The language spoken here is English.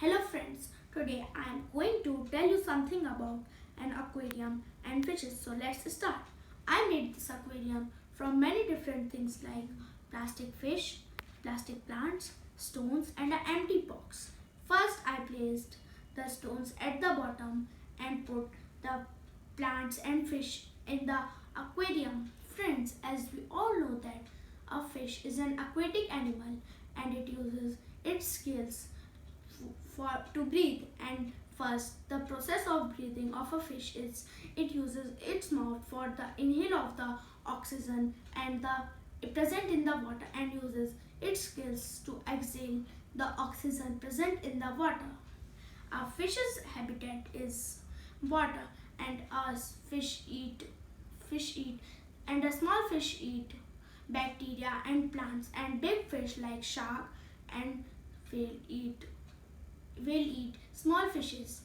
Hello friends, today I am going to tell you something about an aquarium and fishes. So let's start. I made this aquarium from many different things like plastic fish, plastic plants, stones and an empty box. First I placed the stones at the bottom and put the plants and fish in the aquarium. Friends, as we all know that a fish is an aquatic animal and it uses its scales to breathe. And first the process of breathing of a fish is it uses its mouth for the inhale of the oxygen and the present in the water and uses its scales to exhale the oxygen present in the water. A fish's habitat is water and us fish eat and a small fish eat bacteria and plants, and big fish like shark and whale eat small fishes.